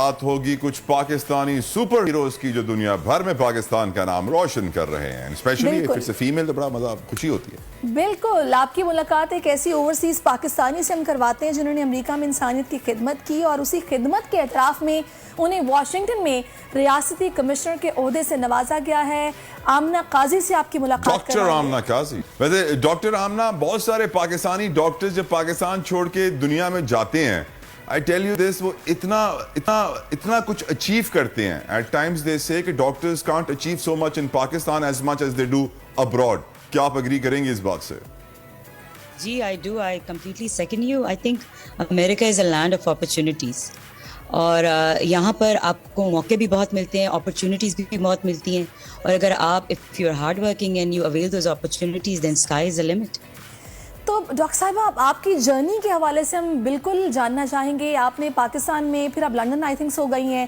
بات ہوگی کچھ پاکستانی سپر ہیروز کی جو دنیا بھر میں پاکستان کا نام روشن کر رہے ہیں especially if it's a female تو بڑا مزہ خوشی ہوتی ہے. بالکل آپ کی ملاقات ایک ایسی اوورسیز پاکستانی سے ہم کرواتے ہیں جنہوں نے امریکہ میں انسانیت کی خدمت کی اور اسی خدمت کے اعتراف میں انہیں واشنگٹن میں ریاستی کمشنر کے عہدے سے نوازا گیا ہے. آمنہ قاضی سے آپ کی ملاقات ڈاکٹر آمنہ قاضی. ویسے ڈاکٹر آمنہ بہت سارے پاکستانی ڈاکٹر جب پاکستان چھوڑ کے دنیا میں جاتے ہیں I tell you this, وہ اتنا کچھ اچیو کرتے ہیں. At times they say کہ doctors can't achieve so much in Pakistan as much as they do abroad. کیا آپ اگری کریں گے اس بات سے؟ جی I do. I completely second you. I think America is a land of opportunities. اور یہاں پر آپ کو موقع بھی بہت ملتے ہیں, اپرچونیٹیز بھی بہت ملتی ہیں, اور اگر آپ if you're hard working and you avail those opportunities then sky is the limit. تو ڈاکٹر صاحبہ آپ کی جرنی کے حوالے سے ہم بالکل جاننا چاہیں گے. آپ نے پاکستان میں پھر آپ لنڈن آئی تھنک ہو گئی ہیں,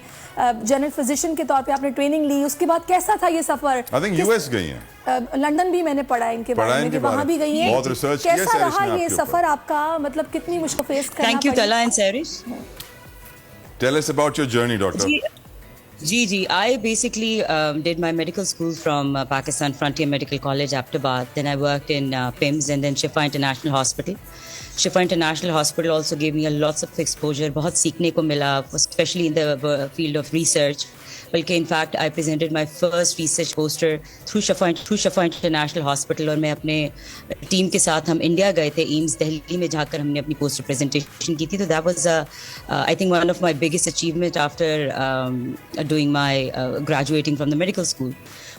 جنرل فزیشین کے طور پہ آپ نے ٹریننگ لی, اس کے بعد کیسا تھا یہ سفر؟ I think US گئی ہیں. لنڈن بھی میں نے پڑھا ان کے بارے میں کہ وہاں بھی گئی ہیں. بہت ریسرچ کیسا رہا یہ سفر آپ کا, مطلب کتنی مشکل فیس کرنا پڑی؟ Thank you Tala and Sarish. Tell us about your journey, doctor. Ji, I basically did my medical school from Pakistan Frontier Medical College, Aptabad. Then I worked in PIMS and then Shifa International Hospital. Shifa International Hospital also gave me lots of exposure. بہت سیکھنے کو ملا, especially in the field of research. بلکہ in fact I presented my first research poster through Shifa International Hospital, اور میں اپنے team کے ساتھ ہم انڈیا گئے تھے, ایمز دہلی میں جا کر ہم نے اپنی پوسٹر پریزنٹیشن کی تھی. تو that was I think one of my biggest achievement after doing my graduating from the medical school.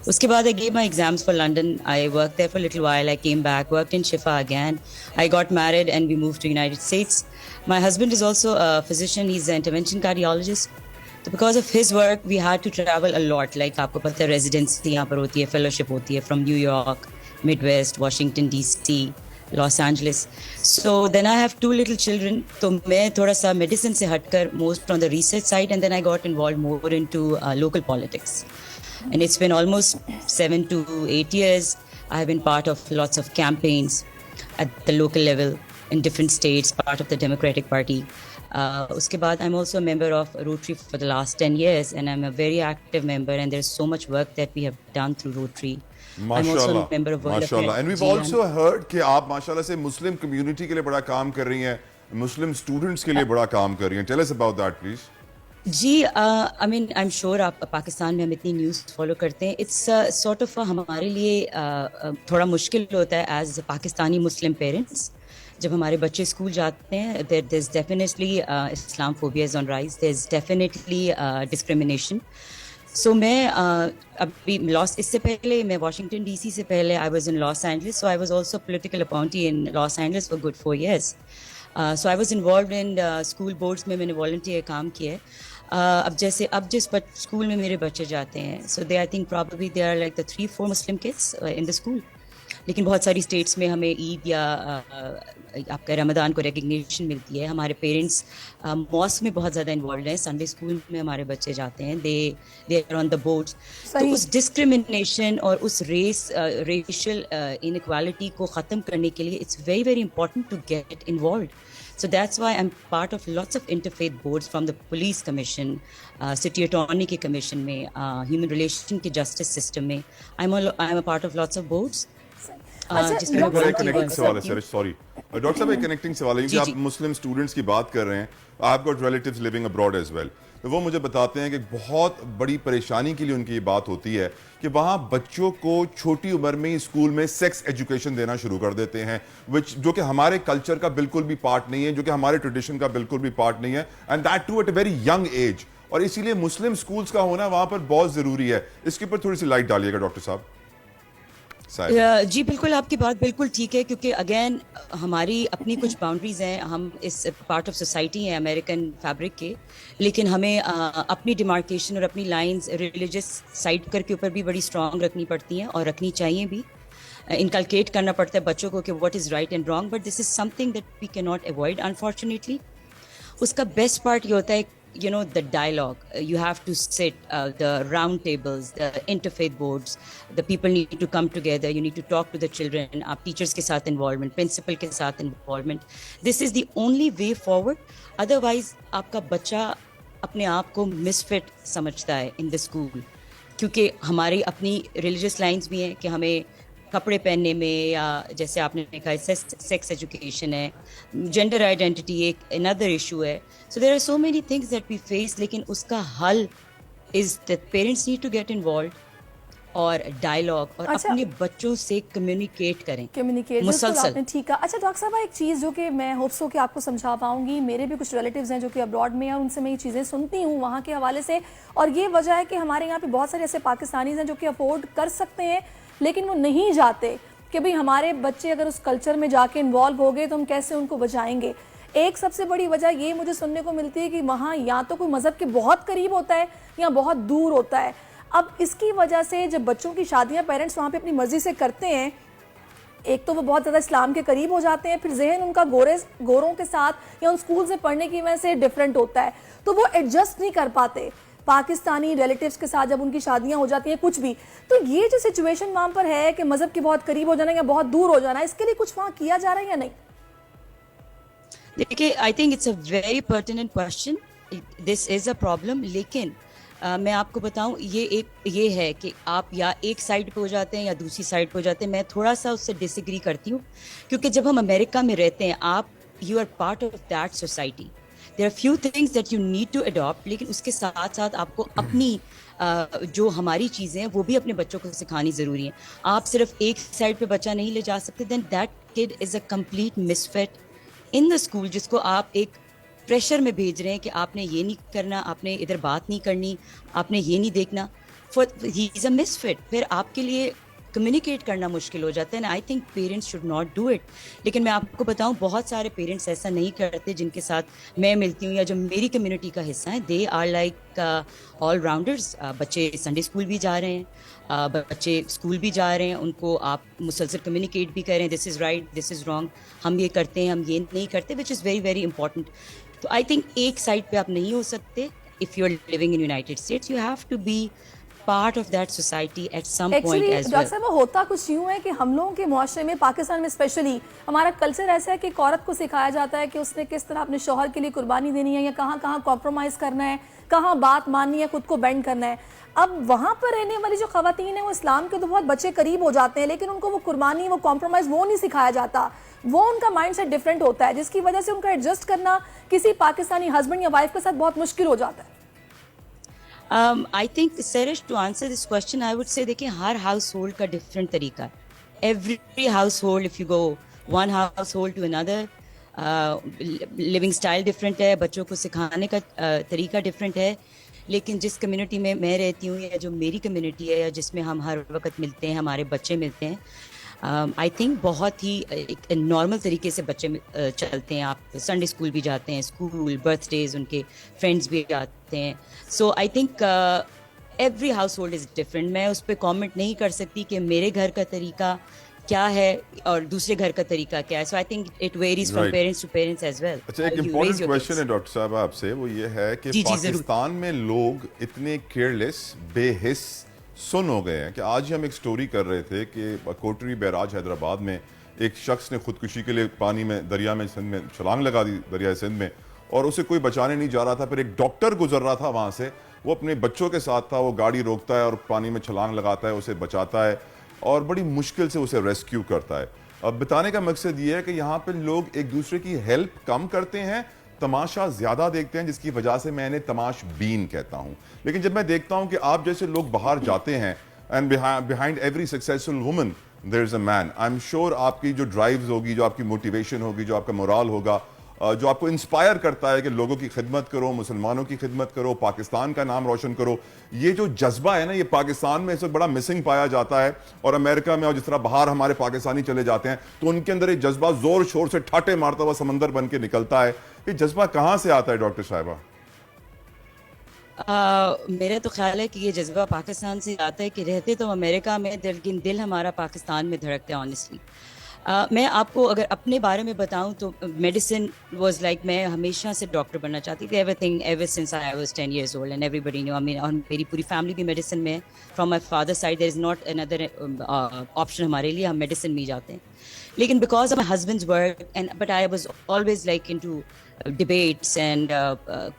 اس کے بعد I gave my exams for London. I worked there for a little while. I came back, worked in Shifa again. I got married and we moved to United States. My husband is also a physician. He's an intervention cardiologist. So because of his work, we had to travel a lot. Like آپ کو پتہ ہے residency یہاں پر ہوتی ہے, fellowship ہوتی ہے from New York, Midwest, Washington DC, Los Angeles. So then I have 2 little children. تو میں تھوڑا سا medicine سے ہٹ کر most on the research side, and then I got involved more into local politics. And it's been almost 7 to 8 years. I have been part of lots of campaigns at the local level in different states, part of the Democratic Party. اس کے بعد I'm also a member of Rotary for the last 10 years, and I'm a very active member, and there's so much work that we have done through Rotary. I'm also a member of World MashaAllah. And we've also heard کہ آپ ماشاءاللہ سے مسلم community کے لیے بڑا کام کر رہی ہیں, مسلم اسٹوڈنٹس کے لیے بڑا کام کر رہی ہیں. Tell us about that please. G I mean I'm sure آپ پاکستان میں ہم اتنی نیوز فالو کرتے ہیں. اٹس sort of ہمارے لیے تھوڑا مشکل ہوتا ہے ایز پاکستانی مسلم پیرنٹس. جب ہمارے بچے اسکول جاتے ہیں, there's definitely Islam phobia is on rise, there's definitely discrimination. So میں ابھی اس سے پہلے میں واشنگٹن ڈی سی سے پہلے I was in Los Angeles, so I was also political appointee in Los Angeles for good 4 years. So I was involved in school boards میں نے volunteer کام کیا ہے. اب جس اسکول میں میرے بچے جاتے ہیں, so they I think probably they are like the 3-4 Muslim kids in the school. لیکن بہت ساری اسٹیٹس میں ہمیں عید یا آپ کا رمضان کو ریکگنیشن ملتی ہے. ہمارے پیرنٹس ماسک میں بہت زیادہ انوالوڈ ہیں, سنڈے اسکول میں ہمارے بچے جاتے ہیں, they are on the boards. تو اس ڈسکریمنیشن اور اس ریشل انیکوالٹی کو ختم کرنے کے لیے it's very very important to get involved. So that's why I'm part of lots of interfaith boards, from the police commission, city attorney کے commission میں, human relation کے justice system میں. I'm a part of lots of boards. Connecting سوال ہے سر, sorry doctor صاحب, ایک connecting سوال ہے کیونکہ آپ مسلم اسٹوڈنٹس کی بات کر رہے ہیں, آپ got relatives living abroad as well. تو وہ مجھے بتاتے ہیں کہ بہت بڑی پریشانی کے لیے ان کی یہ بات ہوتی ہے کہ وہاں بچوں کو چھوٹی عمر میں ہی اسکول میں سیکس ایجوکیشن دینا شروع کر دیتے ہیں, جو کہ ہمارے کلچر کا بالکل بھی پارٹ نہیں ہے, جو کہ ہمارے ٹریڈیشن کا بالکل بھی پارٹ نہیں ہے, and that too at a very young age. اور اسی لیے مسلم اسکولس کا ہونا وہاں پر بہت ضروری ہے. اس کے اوپر تھوڑی سی لائٹ ڈالیے گا ڈاکٹر صاحب. جی بالکل, آپ کی بات بالکل ٹھیک ہے, کیونکہ اگین ہماری اپنی کچھ باؤنڈریز ہیں, ہم اس پارٹ آف سوسائٹی ہیں امریکن فیبرک کے, لیکن ہمیں اپنی ڈیمارکیشن اور اپنی لائنز ریلیجس سائڈ کر کے اوپر بھی بڑی اسٹرانگ رکھنی پڑتی ہیں, اور رکھنی چاہیے بھی. انکلکیٹ کرنا پڑتا ہے بچوں کو کہ what is right and wrong, but this is something that we can not avoid unfortunately. اس کا بیسٹ پارٹ یہ ہوتا ہے you know the dialogue. You have to sit the round tables, the interfaith boards, the people need to come together, you need to talk to the children, aap teachers ke sath involvement, principal ke sath involvement. This is the only way forward. Otherwise aapka bacha اپنے آپ کو misfit سمجھتا ہے ان the school, کیونکہ ہماری اپنی religious lines بھی ہیں کہ ہمیں کپڑے پہننے میں, یا جیسے آپ نے کہا سیکس ایجوکیشن ہے, جینڈر آئیڈینٹی ایک اندر ایشو ہے. So there are so many things that we face, لیکن اس کا حل is that parents need to get involved اور ڈائلاگ, اور اپنے بچوں سے کمیونیکیٹ کریں مسلسل. ٹھیک ہے. اچھا ڈاکٹر صاحب, ایک چیز جو کہ میں ہوپ سو کہ آپ کو سمجھا پاؤں گی, میرے بھی کچھ ریلیٹیوز ہیں جو کہ ابراڈ میں ہیں, اور ان سے میں یہ چیزیں سنتی ہوں وہاں کے حوالے سے, اور یہ وجہ ہے کہ ہمارے یہاں پہ بہت سارے ایسے پاکستانیز ہیں جو کہ افورڈ کر سکتے ہیں لیکن وہ نہیں جاتے کہ بھئی ہمارے بچے اگر اس کلچر میں جا کے انوالو ہو گئے تو ہم کیسے ان کو بچائیں گے. ایک سب سے بڑی وجہ یہ مجھے سننے کو ملتی ہے کہ وہاں یا تو کوئی مذہب کے بہت قریب ہوتا ہے یا بہت دور ہوتا ہے. اب اس کی وجہ سے جب بچوں کی شادیاں پیرنٹس وہاں پہ اپنی مرضی سے کرتے ہیں, ایک تو وہ بہت زیادہ اسلام کے قریب ہو جاتے ہیں, پھر ذہن ان کا گوروں کے ساتھ یا ان سکول سے پڑھنے کی وجہ سے ڈیفرنٹ ہوتا ہے, تو وہ ایڈجسٹ نہیں کر پاتے پاکستانی ریلیٹیوز کے ساتھ جب ان کی شادیاں ہو جاتی ہیں کچھ بھی. تو یہ جو سچویشن وہاں پر ہے کہ مذہب کے بہت قریب ہو جانا یا بہت دور ہو جانا, اس کے لیے کچھ وہاں کیا جا رہا ہے یا نہیں؟ دیکھیے, I think it's a very pertinent question, this is a problem. لیکن میں آپ کو بتاؤں, یہ ہے کہ آپ یا ایک سائڈ پہ ہو جاتے ہیں یا دوسری سائڈ پہ ہو جاتے ہیں. میں تھوڑا سا اس سے ڈس ایگری کرتی ہوں, کیونکہ جب ہم امریکہ میں رہتے ہیں, آپ you are part of that society. There are few things that you need to adapt, لیکن اس کے ساتھ ساتھ آپ کو اپنی جو ہماری چیزیں ہیں وہ بھی اپنے بچوں کو سکھانی ضروری ہیں. آپ صرف ایک سائڈ پہ بچہ نہیں لے جا سکتے. Then that kid is a complete misfit in the school, جس کو آپ ایک پریشر میں بھیج رہے ہیں کہ آپ نے یہ نہیں کرنا, آپ نے ادھر بات نہیں کرنی, آپ نے یہ نہیں دیکھنا. ہی از اے مسفٹ. پھر آپ کے لیے کمیونیکیٹ کرنا مشکل ہو جاتا ہے. I think parents should not do it. لیکن میں آپ کو بتاؤں, بہت سارے پیرنٹس ایسا نہیں کرتے جن کے ساتھ میں ملتی ہوں یا جو میری کمیونٹی کا حصہ ہیں. They are like all rounders. بچے سنڈے اسکول بھی جا رہے ہیں, بچے اسکول بھی جا رہے ہیں, ان کو آپ مسلسل کمیونیکیٹ بھی کریں, دس is right, this is wrong, ہم یہ کرتے ہیں, ہم یہ نہیں کرتے, وچ از ویری ویری امپورٹنٹ. تو آئی تھنک ایک سائڈ پہ آپ نہیں ہو سکتے. If you are living in United States, you have to be part of that society at some point as well. Doctor صاحب, ہوتا کچھ یوں ہے کہ ہم لوگوں کے معاشرے میں, پاکستان میں اسپیشلی, ہمارا کلچر ایسا ہے کہ ایک عورت کو سکھایا جاتا ہے کہ اس نے کس طرح اپنے شوہر کے لیے قربانی دینی ہے, یا کہاں کہاں کمپرومائز کرنا ہے, کہاں بات ماننی ہے, خود کو بینڈ کرنا ہے. اب وہاں پر رہنے والی جو خواتین ہیں وہ اسلام کے تو بہت بچے قریب ہو جاتے ہیں, لیکن ان کو وہ قربانی, وہ کمپرومائز وہ نہیں سکھایا جاتا. وہ ان کا مائنڈ سیٹ ڈفرینٹ ہوتا ہے, جس کی وجہ سے ان کا ایڈجسٹ کرنا کسی پاکستانی ہسبینڈ یا وائف کے ساتھ بہت مشکل ہو جاتا ہے. I think, Sarish, to answer this question, I would say دیکھیں ہر ہاؤس ہولڈ کا ڈفرینٹ طریقہ ہے. Every household, if you go one household to another, living style different ہے, بچوں کو سکھانے کا طریقہ ڈفرینٹ ہے. لیکن جس کمیونٹی میں میں رہتی ہوں, یا جو میری کمیونٹی ہے, یا جس میں ہم ہر وقت ملتے ہیں, ہمارے بچے ملتے ہیں, آئی تھنک بہت ہی ایک نارمل طریقے سے بچے چلتے ہیں. آپ سنڈے اسکول بھی جاتے ہیں, اسکول, برتھ ڈیز, ان کے فرینڈس بھی آتے ہیں. So I think every household is different. میں اس پہ کامنٹ نہیں کر سکتی کہ میرے گھر کا طریقہ کیا ہے اور دوسرے گھر کا طریقہ کیا ہے. So I think it varies from parents to parents as well. اچھا, ایک امپورٹنٹ کویشچن ہے ڈاکٹر صاحب آپ سے, وہ یہ ہے کہ پاکستان میں لوگ اتنے کیئرلیس, بے حس, سن ہو گئے ہیں کہ آج ہی ہم ایک سٹوری کر رہے تھے کہ کوٹری بیراج حیدرآباد میں ایک شخص نے خودکشی کے لیے پانی میں, دریا میں, سندھ میں چھلانگ لگا دی, دریائے سندھ میں, اور اسے کوئی بچانے نہیں جا رہا تھا. پھر ایک ڈاکٹر گزر رہا تھا وہاں سے, وہ اپنے بچوں کے ساتھ تھا, وہ گاڑی روکتا ہے اور پانی میں چھلانگ لگاتا ہے, اسے بچاتا ہے اور بڑی مشکل سے اسے ریسکیو کرتا ہے. اب بتانے کا مقصد یہ ہے کہ یہاں پہ لوگ ایک دوسرے کی ہیلپ کم کرتے ہیں, تماشا زیادہ دیکھتے ہیں, جس کی وجہ سے میں انہیں تماش بین کہتا ہوں. لیکن جب میں دیکھتا ہوں کہ آپ جیسے لوگ باہر جاتے ہیں, and behind every successful woman there is a man, I'm sure آپ کی جو ڈرائیوز ہوگی, جو آپ کی موٹیویشن ہوگی, جو آپ کا مورال ہوگا, جو آپ کو انسپائر کرتا ہے کہ لوگوں کی خدمت کرو, مسلمانوں کی خدمت کرو, پاکستان کا نام روشن کرو, یہ جو جذبہ ہے نا, یہ پاکستان میں اس وقت بڑا مسنگ پایا جاتا ہے. اور امریکہ میں, اور جس طرح باہر ہمارے پاکستانی چلے جاتے ہیں, تو ان کے اندر یہ جذبہ زور شور سے ٹھاٹے مارتا ہوا سمندر بن کے نکلتا ہے. یہ جذبہ کہاں سے آتا ہے ڈاکٹر صاحبہ؟ میرا تو خیال ہے کہ یہ جذبہ پاکستان سے آتا ہے کہ رہتے تو امریکہ میں, لیکن دل ہمارا پاکستان میں دھڑکتا ہے. آنیسٹلی میں آپ کو اگر اپنے بارے میں بتاؤں تو میڈیسن واز لائک, میں ہمیشہ سے ڈاکٹر بننا چاہتی تھی. Every thing ever since I was 10 years old and everybody knew. اور میری پوری فیملی بھی میڈیسن میں ہے. From my father side there is not another option ہمارے لیے, ہم میڈیسن میں ہی جاتے ہیں. لیکن because of my husbands work, but I was always like into debates and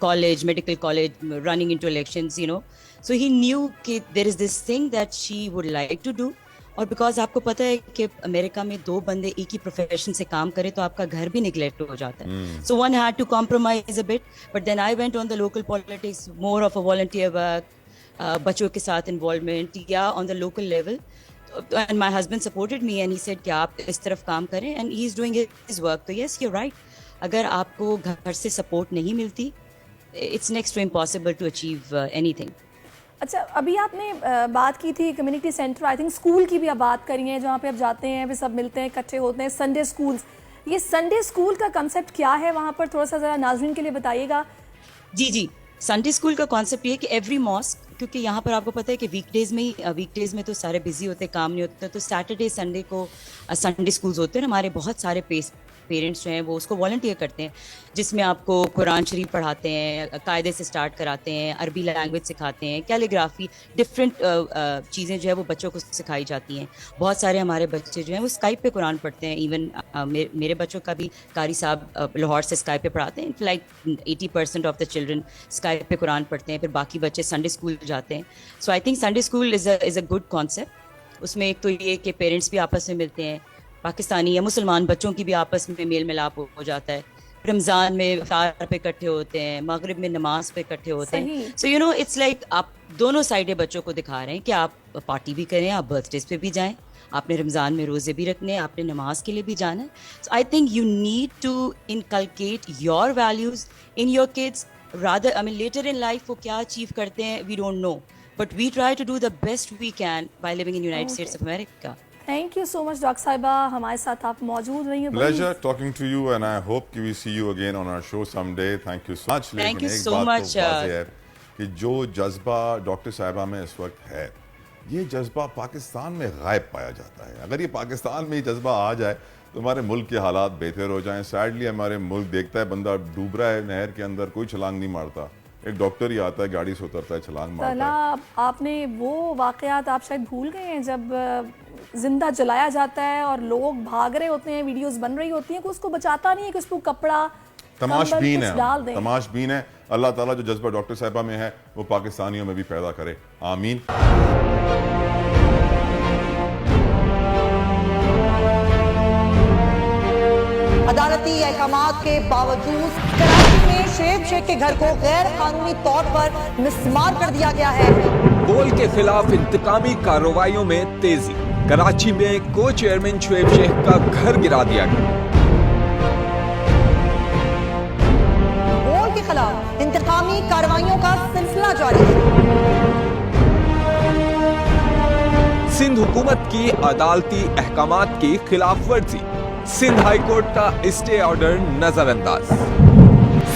college, medical college, running into elections, you know. So he knew that there is this thing that she would like to do. اور because آپ کو پتہ ہے کہ امریکہ میں 2 بندے ایک ہی profession سے کام کرے تو آپ کا گھر بھی نگلیکٹ ہو جاتا ہے. So one had to compromise a bit, but then I went on the local politics, more of a volunteer work, بچوں کے ساتھ انوالومنٹ یا on the local level. And my husband supported me and he said کہ آپ اس طرف کام کریں, and he is doing his work. تو یس یو رائٹ, اگر آپ کو گھر سے سپورٹ نہیں ملتی, it's next to impossible to achieve anything. اچھا, ابھی آپ نے بات کی تھی community centre, I think school کی بھی آپ بات کری ہیں جہاں پہ آپ جاتے ہیں, پھر سب ملتے ہیں, اکٹھے ہوتے ہیں, سنڈے اسکولس. یہ سنڈے اسکول کا کنسیپٹ کیا ہے وہاں پر, تھوڑا سا ذرا ناظرین کے لیے بتائیے گا. جی, سنڈے اسکول کا کانسیپٹ یہ ہے کہ ایوری ماسک, کیونکہ یہاں پر آپ کو پتہ ہے کہ ویک ڈیز میں تو سارے بزی ہوتے ہیں, کام نہیں ہوتا, تو سیٹرڈے سنڈے کو سنڈے اسکولز ہوتے ہیں. ہمارے بہت سارے پیرنٹس جو ہیں وہ اس کو والنٹیئر کرتے ہیں, جس میں آپ کو قرآن شریف پڑھاتے ہیں, قاعدے سے اسٹارٹ کراتے ہیں, عربی لینگویج سکھاتے ہیں, کیلیگرافی, ڈفرینٹ چیزیں جو ہے وہ بچوں کو سکھائی جاتی ہیں. بہت سارے ہمارے بچے جو ہیں وہ اسکائپ پہ قرآن پڑھتے ہیں. ایون میرے بچوں کا بھی قاری صاحب لاہور سے اسکائپ پہ پڑھاتے ہیں. Like 80% of the children Skype پہ قرآن پڑھتے ہیں. پھر باقی بچے سنڈے اسکول جاتے ہیں. So I think Sunday school is a good concept. اس میں ایک تو یہ کہ پیرنٹس بھی آپس میں ملتے ہیں, پاکستانی یا مسلمان بچوں کی بھی آپس میں میل ملاپ ہو جاتا ہے. رمضان میں افطار پہ اکٹھے ہوتے ہیں, مغرب میں نماز پہ اکٹھے ہوتے ہیں. So you know it's like آپ دونوں سائڈیں بچوں کو دکھا رہے ہیں کہ آپ پارٹی بھی کریں, آپ برتھ ڈیز پہ بھی جائیں, آپ نے رمضان میں روزے بھی رکھنے ہیں, آپ نے نماز کے لیے بھی جانا ہے. So I think you need to inculcate your values in your kids rather. I mean later in life وہ کیا اچیو کرتے ہیں we don't know, but we try to do the best we can by living in United States of America. Thank you so much doctor صاحبہ, ہمارے ساتھ آپ موجود رہی ہیں. Pleasure talking to you and I hope we see you again on our show someday. Thank you so much. Thank you so ایک بات much. تو واضح ہے کہ جو جذبہ ڈاکٹر صاحبہ میں اس وقت ہے, یہ جذبہ پاکستان میں غائب پایا جاتا ہے. اگر یہ پاکستان میں یہ جذبہ آ جائے تو ہمارے ملک کے حالات بہتر ہو جائیں. سیڈلی ہمارے ملک دیکھتا ہے بندہ ڈوب رہا ہے نہر کے اندر, کوئی چھلانگ نہیں مارتا, ایک ڈاکٹر ہی آتا ہے گاڑی سے اترتا ہے, چھلانگ مارتا ہے. آپ نے وہ واقعات آپ شاید بھول گئے ہیں جب زندہ جلایا جاتا ہے اور لوگ بھاگ رہے ہوتے ہیں, ویڈیوز بن رہی ہوتی ہیں, کہ اس کو بچاتا نہیں ہے کہ اس کو کپڑا تماش بین ہے. اللہ تعالیٰ جو جذبہ ڈاکٹر صاحبہ میں ہے وہ پاکستانیوں میں بھی پیدا کرے, آمین. عدالتی احکامات کے باوجود کراچی میں شعیب شیخ کے گھر کو غیر قانونی طور پر مسمار کر دیا گیا ہے. بول کے خلاف انتقامی کارروائیوں میں تیزی. کراچی میں کو چیئرمین شعیب شیخ کا گھر گرا دیا گیا. بول کے خلاف انتقامی کارروائیوں کا سلسلہ جاری ہے. سندھ حکومت کی عدالتی احکامات کی خلاف ورزی. سندھ ہائی کورٹ کا اسٹے آرڈر نظر انداز.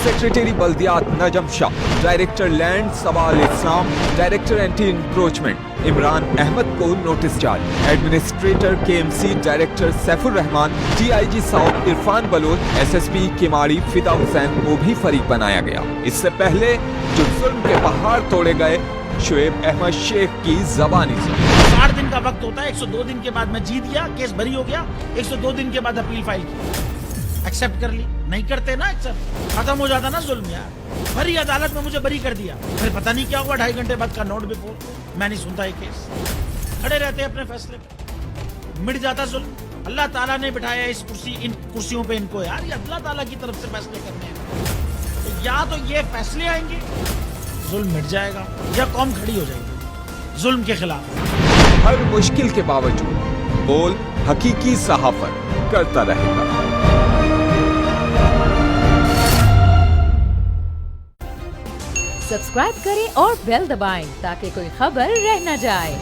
سیکریٹری بلدیات نجم شاہ, ڈائریکٹر لینڈ سوال اسلام, director anti encroachment Imran Ahmed کو نوٹس جاری. Administrator K M C director Saif ur-Rahman, D I G south Irfan Baloch, S S P Keamari Fida Hussain کو بھی فریق بنایا گیا. اس سے پہلے جو ظلم کے پہاڑ توڑے گئے, شعیب احمد شیخ کی زبانی سے. 60 دن کا وقت ہوتا ہے, 102 دن کے بعد میں جیت گیا, کیس بری ہو گیا, 102 دن کے بعد اپیل فائل کی, ایکسپٹ کر لی. نہیں کرتے نا ایکسپٹ, ختم ہو جاتا نا ظلم. یار بھری عدالت میں مجھے بری کر دیا, پھر پتہ نہیں کیا ہوا, 2.5 گھنٹے بعد کا نوٹ بفور, میں نہیں سنتا یہ کیس. کھڑے رہتے اپنے فیصلے پہ, مٹ جاتا ظلم. اللہ تعالیٰ نے بٹھایا اس کرسی, ان کرسیوں پہ ان کو, یار یہ اللہ تعالیٰ کی طرف سے فیصلے کرنے ہیں. تو یا تو یہ فیصلے آئیں گے, ظلم مٹ جائے گا, یا قوم کھڑی ہو جائے گی ظلم کے خلاف. ہر مشکل کے باوجود بول حقیقی صحافت کرتا رہے گا. سبسکرائب کریں اور بیل دبائیں تاکہ کوئی خبر رہ نہ جائے.